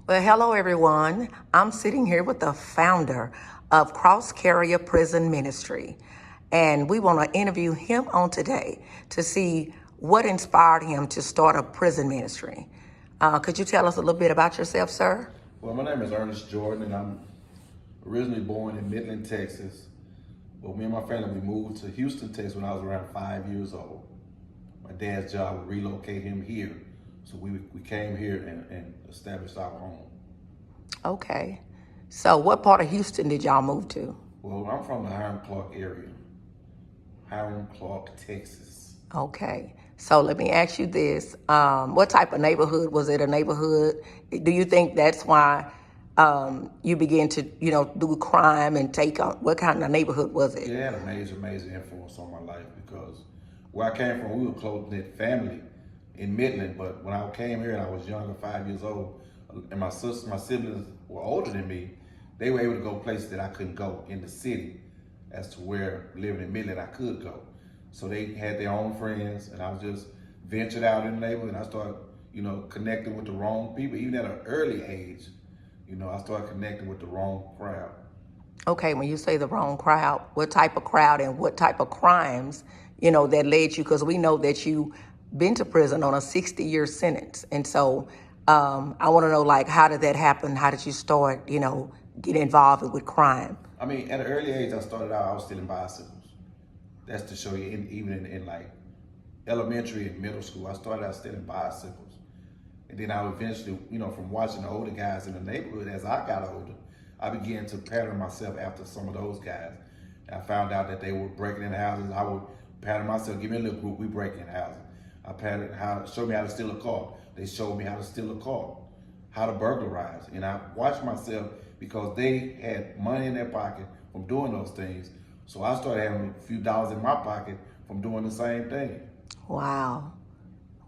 Well, hello everyone. I'm sitting here with the founder of Cross Carrier Prison Ministry, and we want to interview him on today to see what inspired him to start a prison ministry. Could you tell us a little bit about yourself, sir? Well, my name is Ernest Jordan, and I'm originally born in Midland, Texas. But me and my family, we moved to Houston, Texas when I was around 5 years old. My dad's job would relocate him here. So we came here and established our home. Okay. So what part of Houston did y'all move to? Well, I'm from the Hiram Clark area. Hiram Clark, Texas. Okay. So let me ask you this. What type of neighborhood was it? A neighborhood? Do you think that's why you began to, do crime and take on, what kind of neighborhood was it? It had a major influence on my life because where I came from, we were a close-knit family in Midland, but when I came here and I was younger, 5 years old, and my siblings were older than me, they were able to go places that I couldn't go in the city as to where living in Midland I could go. So they had their own friends, and I was just ventured out in the neighborhood, and I started, connecting with the wrong people. Even at an early age, I started connecting with the wrong crowd. Okay, when you say the wrong crowd, what type of crowd and what type of crimes, that led you? Because we know that you been to prison on a 60-year sentence. And so I want to know, like, how did that happen? How did you start, get involved with crime? I mean, at an early age, I started out, I was stealing bicycles. That's to show you, even in like elementary and middle school, I started out stealing bicycles. And then I would eventually, from watching the older guys in the neighborhood, as I got older, I began to pattern myself after some of those guys. And I found out that they were breaking in houses. I would pattern myself, give me a little group, we breaking in houses. I patterned show me how to steal a car. They showed me how to steal a car, how to burglarize. And I watched myself because they had money in their pocket from doing those things. So I started having a few dollars in my pocket from doing the same thing. Wow.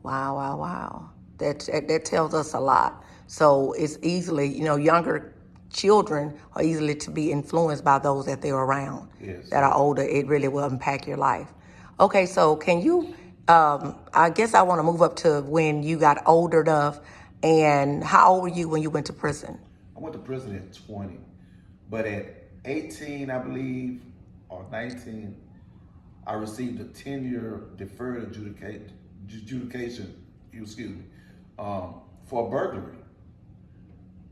Wow, wow, wow. That tells us a lot. So it's easily, younger children are easily to be influenced by those that they're around. Yes. That are older. It really will impact your life. Okay, so can you, I guess I want to move up to when you got older enough, and how old were you when you went to prison? I went to prison at 20, but at 18, I believe, or 19, I received a 10-year deferred adjudication, for a burglary.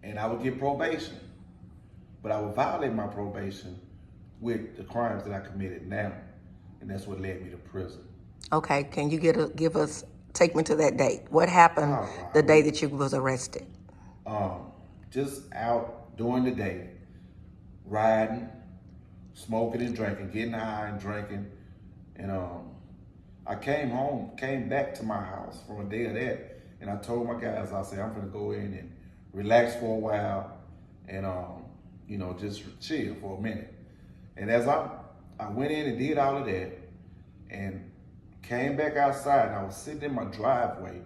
And I would get probation, but I would violate my probation with the crimes that I committed now. And that's what led me to prison. Okay, can you take me to that date? What happened the day that you was arrested? Just out during the day, riding, smoking and drinking, getting high and drinking. And I came back to my house from a day of that, and I told my guys, I said, I'm gonna go in and relax for a while and just chill for a minute. And as I went in and did all of that and came back outside, and I was sitting in my driveway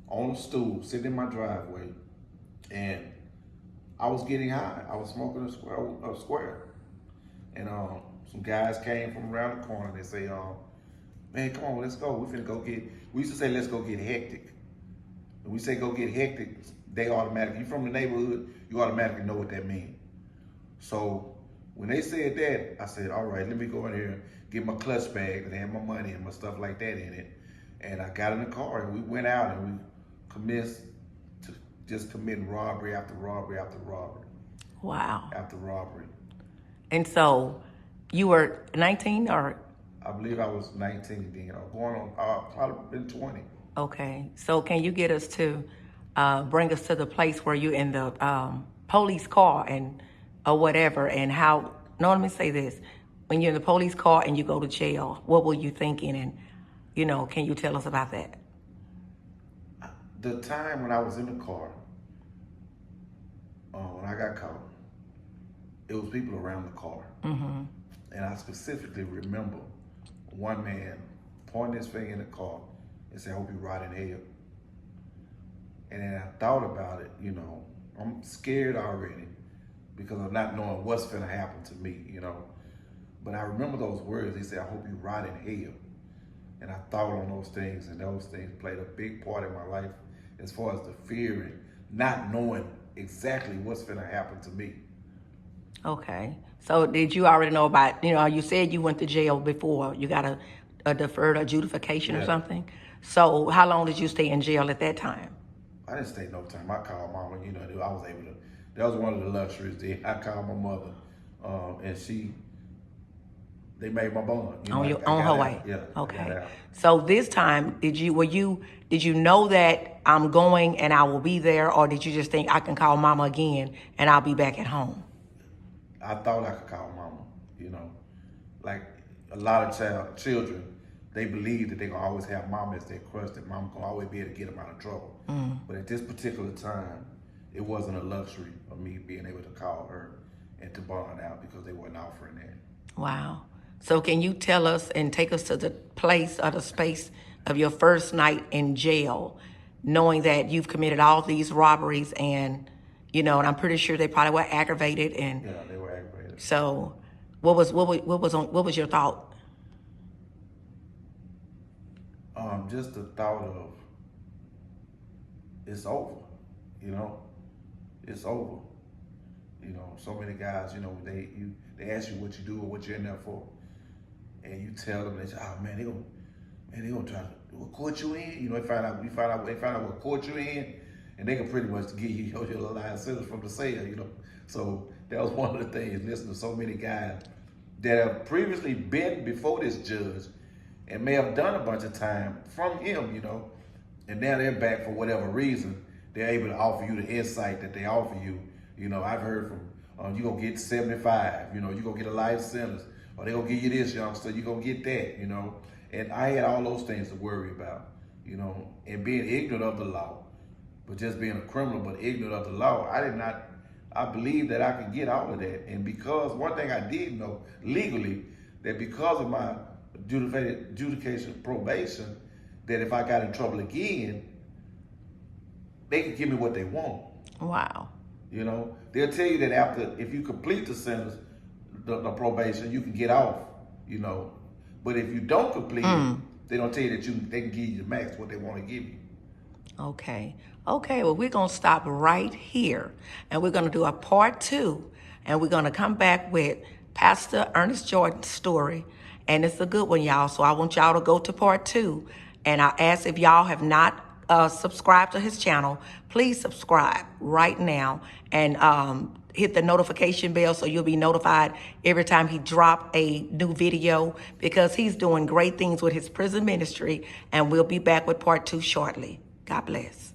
on a stool, sitting in my driveway, and I was getting high. I was smoking a square. And some guys came from around the corner. They say, man, come on, let's go. We used to say, let's go get hectic. When we say go get hectic, they automatically, you from the neighborhood, you automatically know what that means. So when they said that, I said, all right, let me go in here and get my clutch bag that had my money and my stuff like that in it. And I got in the car and we went out and we commenced to just committing robbery after robbery after robbery. Wow. After robbery. And so you were 19 or? I believe I was 19 then. I was going on, probably been 20. Okay. So can you get us to, bring us to the place where you're in the police car or whatever, and how, no, let me say this. When you're in the police car and you go to jail, what were you thinking? And, can you tell us about that? The time when I was in the car, when I got caught, it was people around the car. Mm-hmm. And I specifically remember one man pointing his finger in the car and said, I hope you rot in hell. And then I thought about it, I'm scared already because of not knowing what's gonna happen to me, But I remember those words. He said, I hope you rot in hell. And I thought on those things, and those things played a big part in my life as far as the fear and not knowing exactly what's gonna happen to me. Okay. So did you already know about, you said you went to jail before. You got a deferred adjudication or Yeah. something. So how long did you stay in jail at that time? I didn't stay no time. I called mama, I was able to, that was one of the luxuries there. I called my mother, and they made my bond. On I your on got her out. way. Yeah, I got Okay. out. So this time, did you know that I'm going and I will be there, or did you just think I can call mama again and I'll be back at home? I thought I could call mama, like a lot of children, they believe that they gonna always have mama as their crush, that mama gonna always be able to get them out of trouble. But at this particular time, it wasn't a luxury of me being able to call her and to bond out because they weren't offering that. Wow. So can you tell us and take us to the place or the space of your first night in jail, knowing that you've committed all these robberies and I'm pretty sure they probably were aggravated and Yeah, they were aggravated. so what was your thought? Just the thought of it's over, you know, it's over. So many guys, they ask you what you do or what you're in there for, and you tell them, they say, oh man, they gonna try to what court you in. They find out what court you in, and they can pretty much give you your life sentence from the cell. So that was one of the things. Listening to so many guys that have previously been before this judge and may have done a bunch of time from him, and now they're back for whatever reason. They're able to offer you the insight that they offer you. I've heard from, you gonna get 75, you gonna get a life sentence, or they gonna give you this, youngster, you gonna get that, And I had all those things to worry about, and being ignorant of the law, but just being a criminal, but ignorant of the law. I believed that I could get all of that. And because one thing I did know legally, that because of my adjudication probation, that if I got in trouble again, they could give me what they want. Wow. They'll tell you that if you complete the sentence, the probation, you can get off, But if you don't complete it, they don't tell you that they can give you the max, what they want to give you. Okay. Okay, well, we're going to stop right here and we're going to do a part 2 and we're going to come back with Pastor Ernest Jordan's story. And it's a good one, y'all. So I want y'all to go to part 2. And I ask if y'all have not subscribed to his channel, please subscribe right now and hit the notification bell so you'll be notified every time he drop a new video because he's doing great things with his prison ministry. And we'll be back with part 2 shortly. God bless.